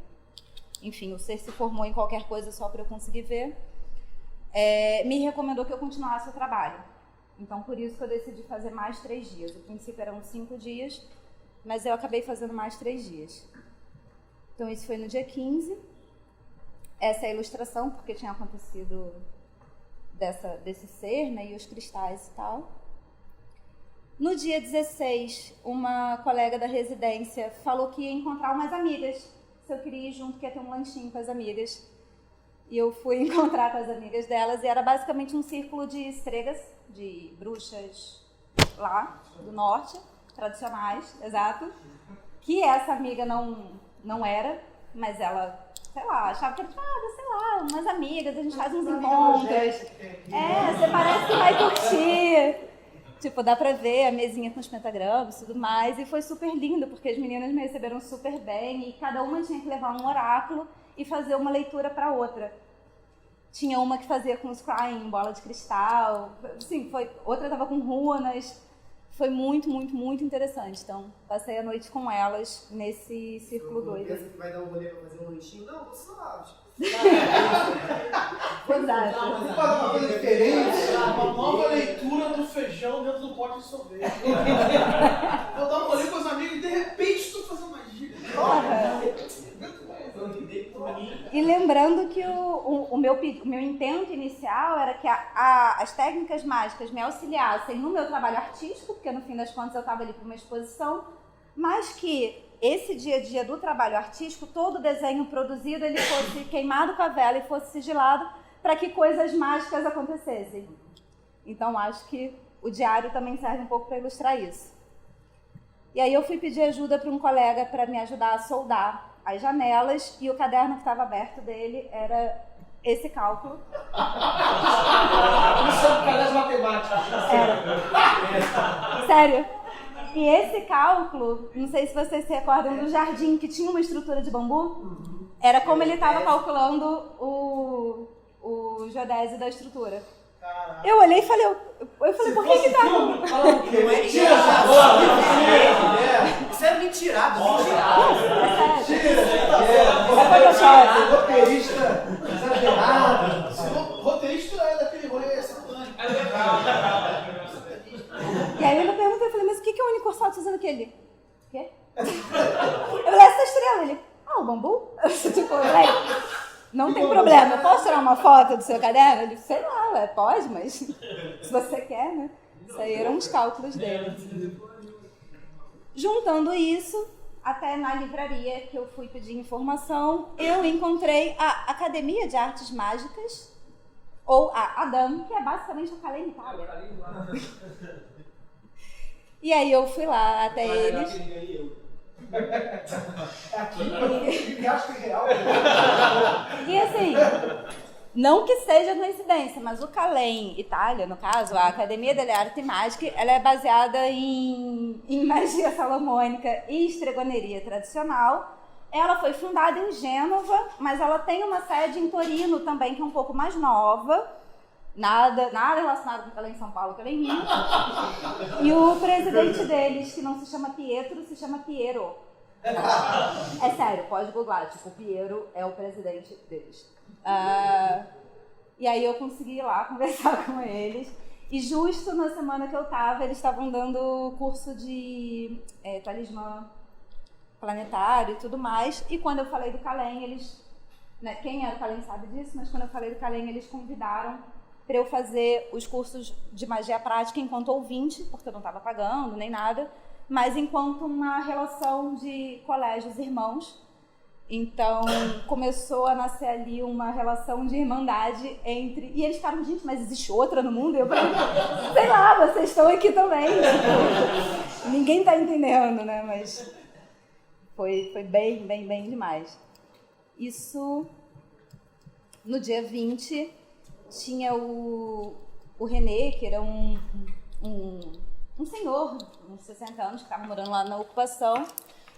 enfim, o ser se formou em qualquer coisa só para eu conseguir ver, me recomendou que eu continuasse o trabalho. Então, por isso que eu decidi fazer mais 3 dias. O princípio eram 5 dias, mas eu acabei fazendo mais 3 dias. Então, isso foi no dia 15. Essa é a ilustração, porque tinha acontecido desse ser, né, e os cristais e tal. No dia 16, uma colega da residência falou que ia encontrar umas amigas, se eu queria ir junto, que ia ter um lanchinho com as amigas. E eu fui encontrar com as amigas delas e era basicamente um círculo de estregas, de bruxas lá do norte, tradicionais, exato. Que essa amiga não era, mas ela, sei lá, achava que era, sei lá, umas amigas, a gente faz uns encontros. Você parece que vai curtir. Tipo, dá pra ver a mesinha com os pentagramas e tudo mais. E foi super lindo, porque as meninas me receberam super bem. E cada uma tinha que levar um oráculo e fazer uma leitura pra outra. Tinha uma que fazia com scrying, bola de cristal. Sim, outra tava com runas. Foi muito, muito, muito interessante. Então, passei a noite com elas nesse círculo doido. Pensa que vai dar um rolê pra fazer um lanchinho? Não, vou só. Exato. Vou fazer uma coisa diferente. Uma nova leitura do feijão dentro do pote de sorvete. Vou dar um rolê com os amigos e de repente estou fazendo magia. E lembrando que o meu intento inicial era que as técnicas mágicas me auxiliassem no meu trabalho artístico, porque no fim das contas eu estava ali para uma exposição, mas que esse dia a dia do trabalho artístico, todo o desenho produzido, ele fosse queimado com a vela e fosse sigilado para que coisas mágicas acontecessem. Então acho que o diário também serve um pouco para ilustrar isso. E aí eu fui pedir ajuda para um colega para me ajudar a soldar as janelas, e o caderno que estava aberto dele era esse cálculo. Isso é um caderno matemático. Era. Sério. E esse cálculo, não sei se vocês se recordam do jardim que tinha uma estrutura de bambu, era como ele estava calculando o geodésio da estrutura. Caraca. Eu olhei e falei, por que tá... Isso é mentirado, É sério. Roteirista exagerado. Roteirista é daquele rolê satânico. E aí eu perguntei, eu falei, mas o que é o Unicursato fazendo aqui? Ele, o quê? Eu falei, essa estrela. Ele, o bambu? Tipo, não tem problema, eu posso tirar uma foto do seu caderno? Ele, sei lá, pode, mas se você quer, né? Isso aí eram os cálculos dele. Juntando isso, até na livraria que eu fui pedir informação, eu encontrei a Academia de Artes Mágicas, ou a ADAM, que é basicamente a Calem Itália. E aí eu fui lá até eles. Aqui acho que é real. E assim, não que seja coincidência, mas o Calem Itália, no caso, a Academia delle Arti Magiche, ela é baseada em magia salomônica e estregoneria tradicional. Ela foi fundada em Gênova, mas ela tem uma sede em Torino também, que é um pouco mais nova. Nada relacionado com Calem São Paulo, Calem Rio. E o presidente deles, que não se chama Pietro, se chama Piero. É sério, pode googlar, tipo, o Piero é o presidente deles. E aí eu consegui ir lá conversar com eles. E justo na semana que eu tava, eles estavam dando curso de talismã planetário e tudo mais. E quando eu falei do Calem, eles... Né, quem era o Calem sabe disso, mas quando eu falei do Calem, eles convidaram para eu fazer os cursos de magia prática enquanto ouvinte, porque eu não estava pagando nem nada, mas enquanto uma relação de colégios irmãos. Então, começou a nascer ali uma relação de irmandade entre... E eles ficaram, gente, mas existe outra no mundo? E eu falei, sei lá, vocês estão aqui também. Tipo, ninguém está entendendo, né? Mas foi bem, bem, bem demais. Isso, no dia 20, tinha o René, que era um senhor, uns 60 anos, que estava morando lá na ocupação.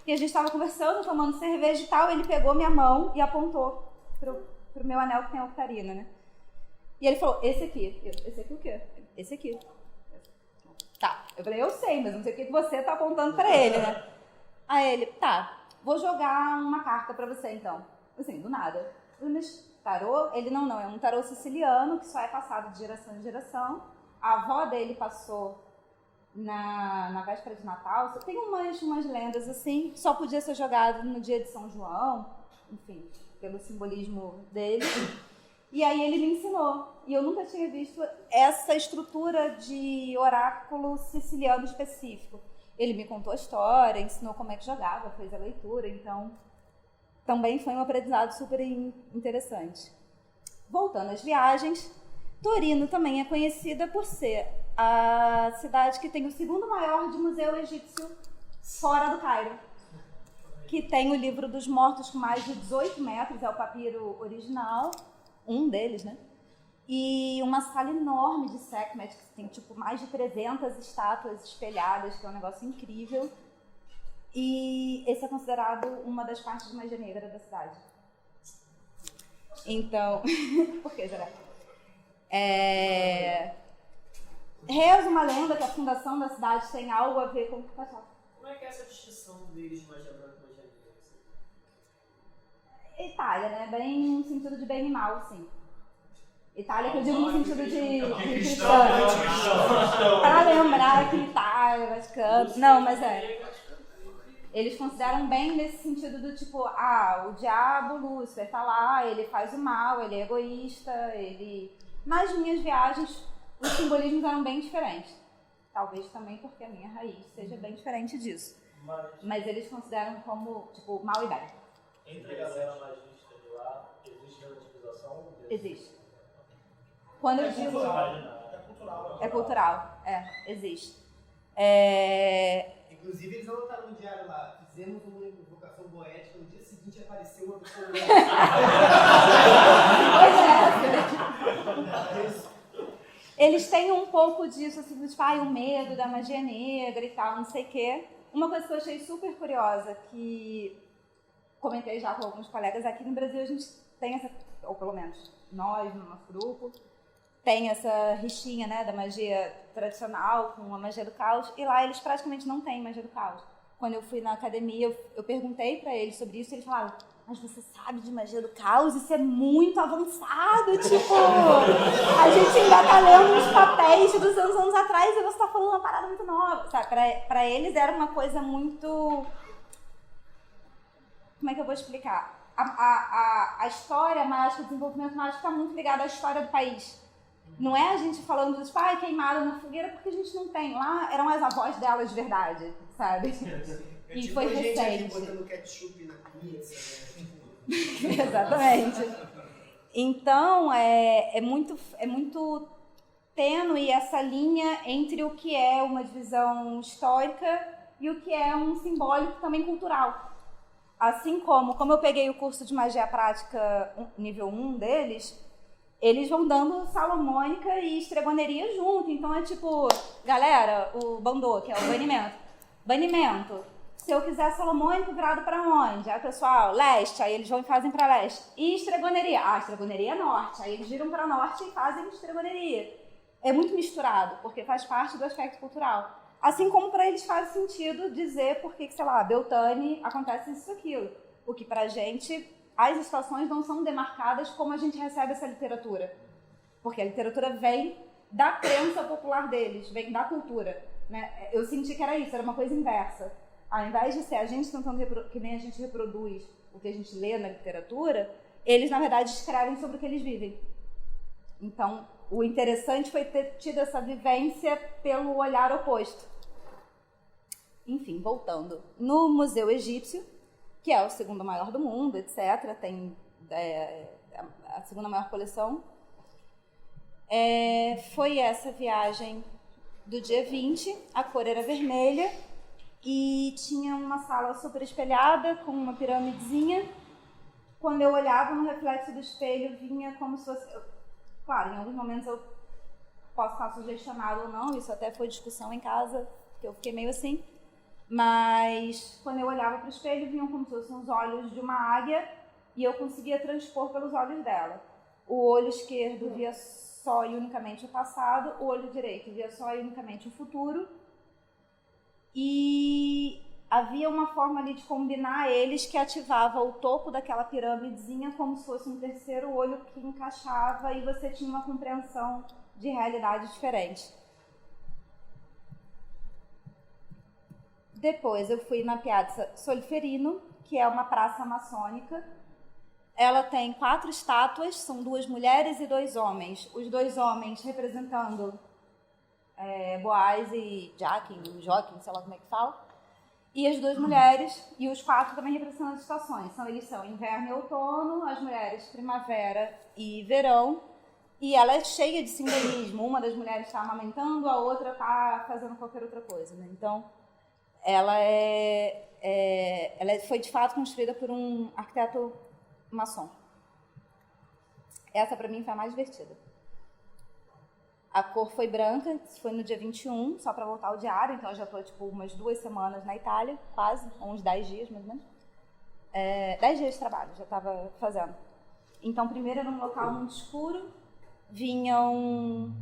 E a gente estava conversando, tomando cerveja e tal, ele pegou minha mão e apontou pro meu anel que tem a octarina, né? E ele falou, esse aqui. Esse aqui o quê? Esse aqui. Tá. Eu falei, eu sei, mas não sei o que você tá apontando pra ele, né? Aí ele, tá, vou jogar uma carta pra você então. Assim, do nada. Eu falei, mas tarô? Ele, não, é um tarô siciliano que só é passado de geração em geração. A avó dele passou na véspera de Natal. Tem umas lendas assim, só podia ser jogado no dia de São João, enfim, pelo simbolismo dele. E aí ele me ensinou. E eu nunca tinha visto essa estrutura de oráculo siciliano específico. Ele me contou a história, ensinou como é que jogava, fez a leitura, então também foi um aprendizado super interessante. Voltando às viagens, Torino também é conhecida por ser a cidade que tem o segundo maior de museu egípcio fora do Cairo, que tem o livro dos mortos com mais de 18 metros, é o papiro original, um deles, né? E uma sala enorme de Sekhmet, que tem tipo mais de 300 estátuas espelhadas, que é um negócio incrível. E esse é considerado uma das partes de magia negra da cidade. Então, por que, Geré? Reza uma lenda que a fundação da cidade tem algo a ver com... Como é que é essa distinção deles de magia branca e magia negra? Itália, né? Bem no sentido de bem e mal, sim. Itália que eu digo no sentido de cristão. Para lembrar que Itália, Vaticano... Não, mas eles consideram bem nesse sentido do tipo, o diabo, Lúcifer, tá lá, ele faz o mal, ele é egoísta, ele... Nas minhas viagens, os simbolismos eram bem diferentes. Talvez também porque a minha raiz seja bem diferente disso. Mas eles consideram como, tipo, mal e bem. Entre a galera magista de lá, existe relativização? Existe. Quando eu digo... É cultural. Existe. Inclusive, eles anotaram no diário lá, fizemos uma invocação poética, no dia seguinte apareceu uma pessoa. Eles têm um pouco disso, assim, do tipo, o medo da magia negra e tal, não sei o quê. Uma coisa que eu achei super curiosa, que comentei já com alguns colegas, aqui no Brasil a gente tem essa, ou pelo menos nós, no nosso grupo, tem essa rixinha, né, da magia tradicional com a magia do caos, e lá eles praticamente não têm magia do caos. Quando eu fui na academia, eu perguntei pra eles sobre isso, e eles falaram, mas você sabe de magia do caos? Isso é muito avançado, tipo, a gente ainda tá lendo uns papéis de 200 anos atrás e você tá falando uma parada muito nova, sabe? Pra eles era uma coisa muito... Como é que eu vou explicar? A história mágica, o desenvolvimento mágico está muito ligado à história do país. Não é a gente falando dos queimada na fogueira, porque a gente não tem. Lá eram as avós delas de verdade, sabe? E foi recente. Gente aqui botando ketchup na pizza, né? Exatamente. Então, é muito tênue essa linha entre o que é uma divisão histórica e o que é um simbólico também cultural. Assim como eu peguei o curso de magia prática nível 1 deles, eles vão dando salomônica e estregoneria junto. Então é tipo, galera, o bandô, que é o banimento. Se eu quiser salomônico, virado para onde? Aí o pessoal, leste, aí eles vão e fazem para leste. E estregoneria? Estregoneria é norte. Aí eles viram para norte e fazem estregoneria. É muito misturado, porque faz parte do aspecto cultural. Assim como para eles faz sentido dizer por que, sei lá, Beltane acontece isso e aquilo. O que pra gente, as estações não são demarcadas como a gente recebe essa literatura. Porque a literatura vem da crença popular deles, vem da cultura. Né? Eu senti que era isso, era uma coisa inversa. Ao invés de ser a gente tentando que nem a gente reproduz o que a gente lê na literatura, eles, na verdade, escrevem sobre o que eles vivem. Então, o interessante foi ter tido essa vivência pelo olhar oposto. Enfim, voltando. No Museu Egípcio, que é o segundo maior do mundo, etc., tem a segunda maior coleção, foi essa viagem do dia 20, a cor era vermelha, e tinha uma sala super espelhada, com uma pirâmidezinha. Quando eu olhava no reflexo do espelho, vinha como se fosse... Claro, em alguns momentos eu posso estar sugestionado ou não, isso até foi discussão em casa, porque eu fiquei meio assim. Mas quando eu olhava para o espelho, vinham como se fossem os olhos de uma águia e eu conseguia transpor pelos olhos dela. O olho esquerdo via só e unicamente o passado, o olho direito via só e unicamente o futuro. E havia uma forma ali de combinar eles que ativava o topo daquela pirâmidezinha como se fosse um terceiro olho que encaixava e você tinha uma compreensão de realidade diferente. Depois eu fui na Piazza Solferino, que é uma praça maçônica. Ela tem 4 estátuas, são 2 mulheres e 2 homens. Os 2 homens representando Boaz e Joaquim, sei lá como é que fala. E as duas mulheres, e os 4 também representam as estações. Eles são inverno e outono, as mulheres primavera e verão. E ela é cheia de simbolismo. Uma das mulheres está amamentando, a outra está fazendo qualquer outra coisa. Né? Então, ela foi de fato construída por um arquiteto maçom. Essa, para mim, foi a mais divertida. A cor foi branca, isso foi no dia 21, só para voltar ao diário, então eu já estou tipo umas 2 semanas na Itália, quase, uns 10 dias mais ou menos. 10 dias de trabalho, já estava fazendo. Então, primeiro era um local muito escuro, vinham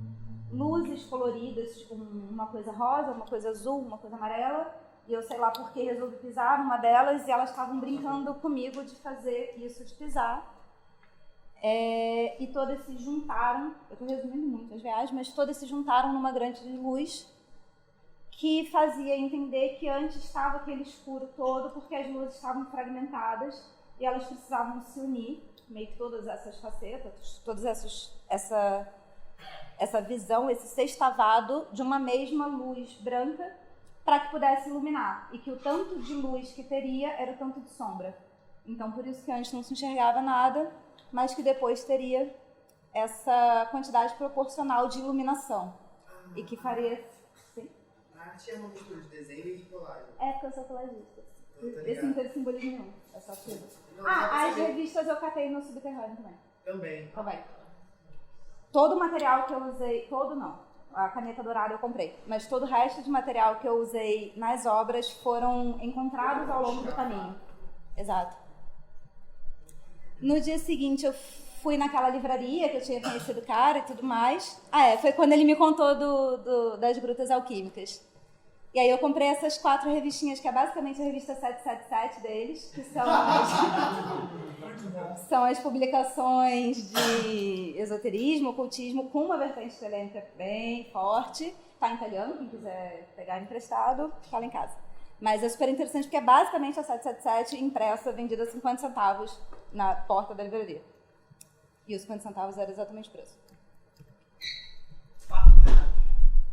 luzes coloridas, tipo uma coisa rosa, uma coisa azul, uma coisa amarela, e eu sei lá por que resolvi pisar numa delas, e elas estavam brincando comigo de fazer isso de pisar. E todas se juntaram, eu estou resumindo muito as viagens, mas todas se juntaram numa grande luz que fazia entender que antes estava aquele escuro todo porque as luzes estavam fragmentadas e elas precisavam se unir, meio que todas essas facetas, essa visão, esse sextavado de uma mesma luz branca para que pudesse iluminar e que o tanto de luz que teria era o tanto de sombra. Então, por isso que antes não se enxergava nada, mas que depois teria essa quantidade proporcional de iluminação. E que faria... Sim? A arte é uma mistura de desenho e colagem. Porque eu sou colagista. Esse não teve simbolismo nenhum, é só tudo. Não, As revistas eu catei no subterrâneo também. Também. Todo o material que eu usei... Todo não. A caneta dourada eu comprei. Mas todo o resto de material que eu usei nas obras foram encontrados ao longo do caminho. Exato. No dia seguinte, eu fui naquela livraria que eu tinha conhecido o cara e tudo mais. Foi quando ele me contou das Grutas Alquímicas. E aí eu comprei essas 4 revistinhas, que é basicamente a revista 777 deles, que são as publicações de esoterismo, ocultismo, com uma vertente telêmica bem forte. Tá em italiano, quem quiser pegar emprestado, tá lá em casa. Mas é super interessante porque é basicamente a 777 impressa, vendida a 50 centavos na porta da livraria. E os 50 centavos era exatamente o preço.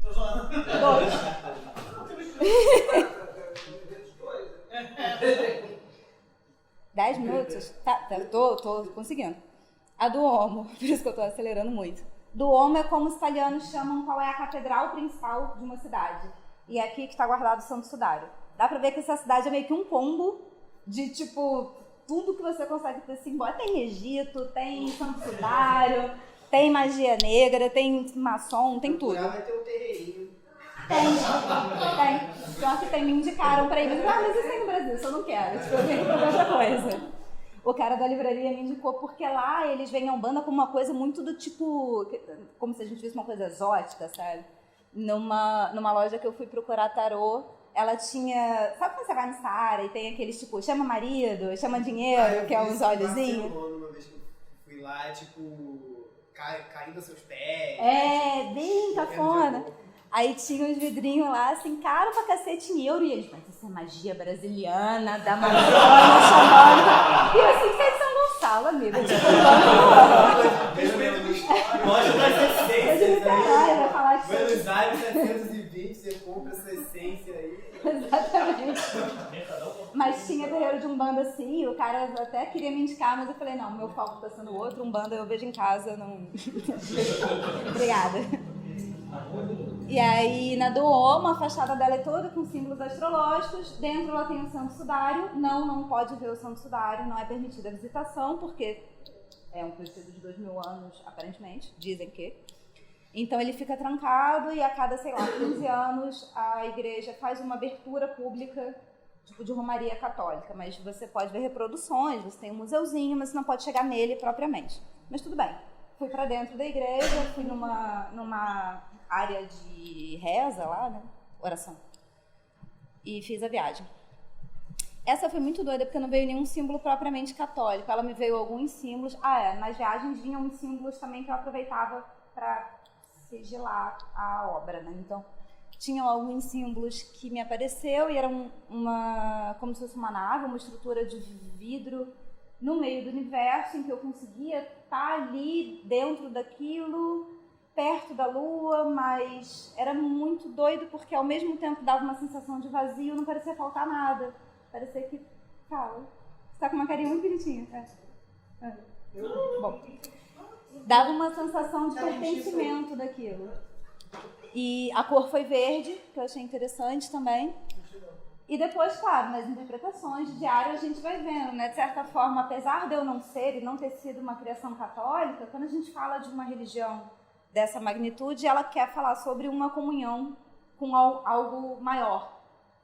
2. 10 minutos? Tá, tô conseguindo. A Duomo, por isso que eu tô acelerando muito. Duomo é como os italianos chamam qual é a catedral principal de uma cidade. E é aqui que está guardado o Santo Sudário. Dá pra ver que essa cidade é meio que um combo de, tipo, tudo que você consegue ter simbólico. Tem Egito, tem Santo Sudário, tem magia negra, tem maçom, tem tudo. Vai ter um terreirinho. Tem. Pior que tem, me indicaram pra ir. Mas isso tem no Brasil, isso eu não quero. Tipo, eu venho pra outra coisa. O cara da livraria me indicou porque lá eles veem a Umbanda como uma coisa muito do tipo... Como se a gente visse uma coisa exótica, sabe? Numa loja que eu fui procurar tarô, ela tinha... Sabe quando você vai no Saara e tem aqueles, tipo, chama marido, chama dinheiro, que é uns olhozinhos? Uma vez que eu fui lá, tipo, caindo aos seus pés. Bem cafona. Aí tinha uns vidrinhos lá, assim, caro pra cacete em euro. E eles, mas isso é magia brasiliana, da Amazônia, chamando. E eu assim, você é de São Gonçalo, amigo. Loja das essências aí. Vai falar de Buenos Aires 720, você compra essa essência aí. Exatamente. Mas tinha terreiro de Umbanda assim, o cara até queria me indicar, mas eu falei, não, meu foco tá sendo outro, Umbanda eu vejo em casa, não... Obrigada. E aí, na Duomo, a fachada dela é toda com símbolos astrológicos, dentro ela tem o Santo Sudário, não pode ver o Santo Sudário, não é permitida a visitação, porque é um período de 2000 anos, aparentemente, dizem que. Então ele fica trancado e a cada, 15 anos a igreja faz uma abertura pública, tipo de romaria católica, mas você pode ver reproduções, você tem um museuzinho, mas você não pode chegar nele propriamente. Mas tudo bem. Fui pra dentro da igreja, fui numa área de reza lá, né? Oração. E fiz a viagem. Essa foi muito doida, porque não veio nenhum símbolo propriamente católico. Ela me veio alguns símbolos. Nas viagens vinham uns símbolos também que eu aproveitava para sigilar a obra, né? Então, tinham alguns símbolos que me apareceu e era como se fosse uma nave, uma estrutura de vidro no meio do universo, em que eu conseguia estar ali dentro daquilo perto da lua, mas era muito doido porque ao mesmo tempo dava uma sensação de vazio, não parecia faltar nada. Parecia que, cara, você tá com uma carinha muito bonitinha. Bom, dava uma sensação de pertencimento daquilo. E a cor foi verde, que eu achei interessante também. E depois, claro, nas interpretações de diário a gente vai vendo, né? De certa forma, apesar de eu não ser e não ter sido uma criação católica, quando a gente fala de uma religião dessa magnitude, ela quer falar sobre uma comunhão com algo maior.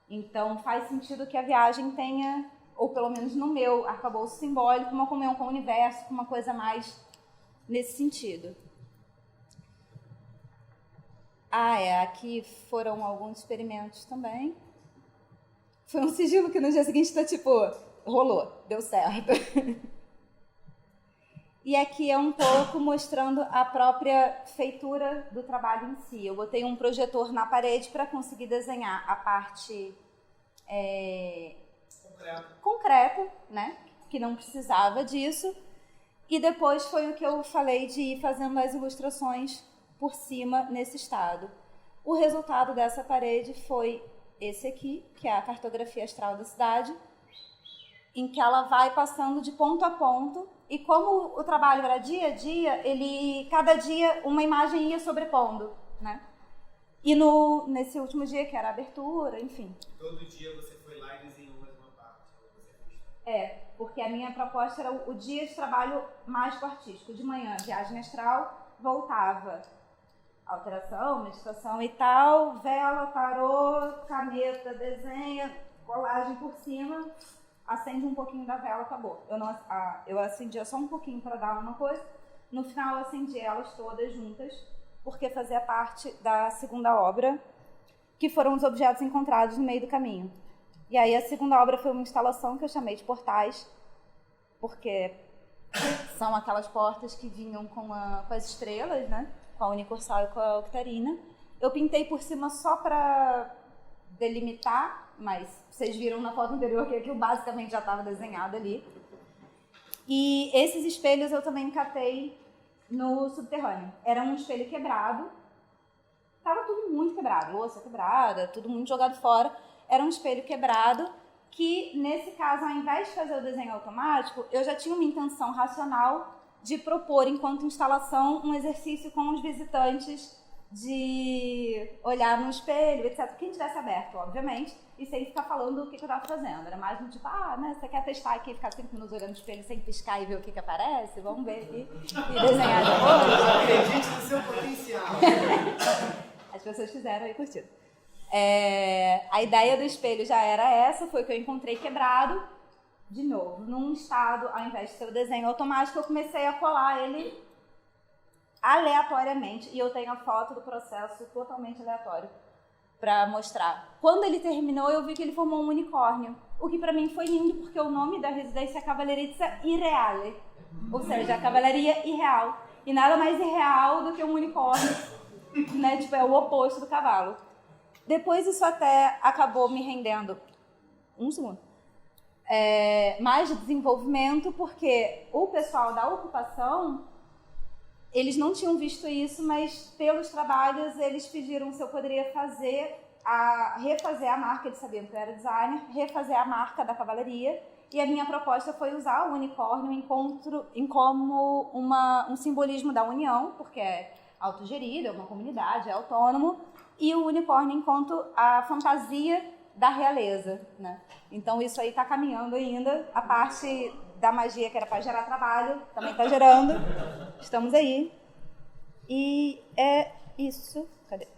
Então faz sentido que a viagem tenha, ou pelo menos no meu arcabouço simbólico, uma comunhão com o universo, com uma coisa mais nesse sentido. Aqui foram alguns experimentos também. Foi um sigilo que no dia seguinte tá tipo, rolou, deu certo. E aqui é um pouco mostrando a própria feitura do trabalho em si. Eu botei um projetor na parede para conseguir desenhar a parte concreta, né? Que não precisava disso. E depois foi o que eu falei de ir fazendo as ilustrações por cima nesse estado. O resultado dessa parede foi esse aqui, que é a cartografia astral da cidade, em que ela vai passando de ponto a ponto, e como o trabalho era dia a dia, cada dia uma imagem ia sobrepondo, né? E nesse último dia, que era a abertura, enfim. Todo dia você foi lá e desenhou mais uma parte? Porque a minha proposta era o dia de trabalho mágico artístico. De manhã, viagem astral, voltava alteração, meditação e tal, vela, tarô, caneta, desenha, colagem por cima, acende um pouquinho da vela, acabou. Eu acendia só um pouquinho para dar uma coisa, no final eu acendi elas todas juntas, porque fazia parte da segunda obra, que foram os objetos encontrados no meio do caminho. E aí a segunda obra foi uma instalação que eu chamei de portais, porque são aquelas portas que vinham com as estrelas, né? Com a Unicursal e com a Octarina. Eu pintei por cima só para delimitar, mas vocês viram na foto anterior que aquilo basicamente já estava desenhado ali. E esses espelhos eu também catei no subterrâneo. Era um espelho quebrado, estava tudo muito quebrado, louça quebrada, tudo muito jogado fora. Era um espelho quebrado que, nesse caso, ao invés de fazer o desenho automático, eu já tinha uma intenção racional de propor, enquanto instalação, um exercício com os visitantes de olhar no espelho, etc. Quem tivesse aberto, obviamente, e sem ficar falando o que eu estava fazendo. Era mais do tipo, né, você quer testar aqui e ficar 5 minutos olhando no espelho sem piscar e ver o que aparece? Vamos ver aqui e desenhar depois. Acredite no seu potencial. As pessoas fizeram e curtiram. A ideia do espelho já era essa, foi que eu encontrei quebrado. De novo, num estado, ao invés de ser o desenho automático, eu comecei a colar ele aleatoriamente. E eu tenho a foto do processo totalmente aleatório para mostrar. Quando ele terminou, eu vi que ele formou um unicórnio. O que para mim foi lindo, porque o nome da residência é Cavallerizza Irreale. Ou seja, a cavalaria irreal. E nada mais irreal do que um unicórnio, né? Tipo, é o oposto do cavalo. Depois isso até acabou me rendendo... Um segundo. Mais de desenvolvimento, porque o pessoal da ocupação, eles não tinham visto isso, mas pelos trabalhos eles pediram se eu poderia refazer a marca, eles sabiam que eu era designer, refazer a marca da cavalaria, e a minha proposta foi usar o unicórnio como um simbolismo da união, porque é autogerido, é uma comunidade, é autônomo, e o unicórnio enquanto a fantasia da realeza, né? Então isso aí está caminhando ainda. A parte da magia que era para gerar trabalho também está gerando. Estamos aí. E é isso. Cadê?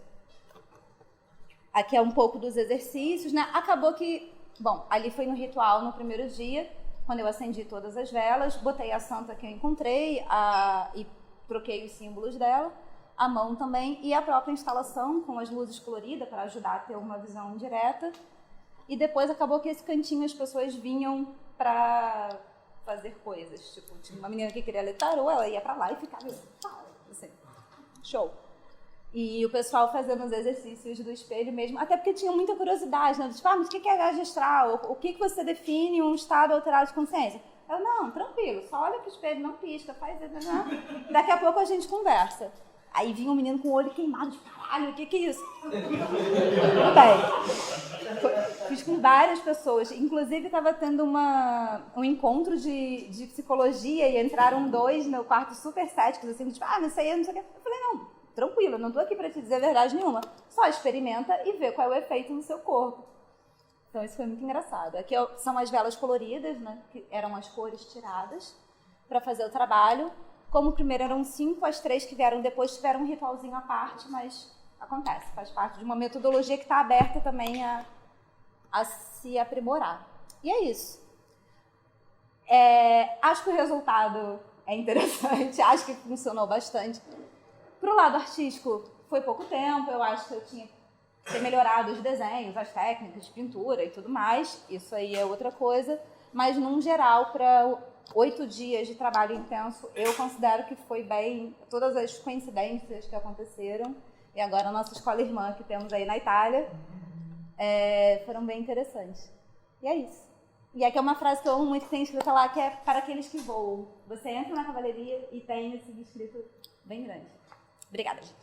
Aqui é um pouco dos exercícios, né? Acabou que, bom, ali foi no ritual no primeiro dia, quando eu acendi todas as velas, botei a santa que eu encontrei e troquei os símbolos dela, a mão também, e a própria instalação com as luzes coloridas para ajudar a ter uma visão direta. E depois acabou que esse cantinho as pessoas vinham para fazer coisas. Tipo, tinha uma menina que queria ler tarô, ela ia para lá e ficava assim, show. E o pessoal fazendo os exercícios do espelho mesmo, até porque tinha muita curiosidade, né? Tipo, mas o que é viagem astral? O que você define um estado alterado de consciência? Eu, não, tranquilo, só olha pro espelho, não pisca, faz... Daqui a pouco a gente conversa. Aí vinha um menino com o olho queimado, de caralho, o que é isso? Bem, fiz com várias pessoas. Inclusive, estava tendo um encontro de psicologia e entraram 2 no quarto super céticos, assim, tipo, não sei, não sei o que. Eu falei, não, tranquilo, não tô aqui para te dizer verdade nenhuma. Só experimenta e vê qual é o efeito no seu corpo. Então, isso foi muito engraçado. Aqui são as velas coloridas, né, que eram as cores tiradas para fazer o trabalho. Como primeiro eram 5, as 3 que vieram depois tiveram um ritualzinho à parte, mas acontece, faz parte de uma metodologia que está aberta também a se aprimorar. E é isso. Acho que o resultado é interessante, acho que funcionou bastante. Pro lado artístico, foi pouco tempo, eu acho que eu tinha que ter melhorado os desenhos, as técnicas de pintura e tudo mais, isso aí é outra coisa, mas num geral, para 8 dias de trabalho intenso, eu considero que foi bem, todas as coincidências que aconteceram, e agora a nossa escola irmã que temos aí na Itália, foram bem interessantes. E é isso. E aqui é uma frase que eu amo muito, que tem escrita lá, que é para aqueles que voam. Você entra na cavalaria e tem esse escrito bem grande. Obrigada, gente.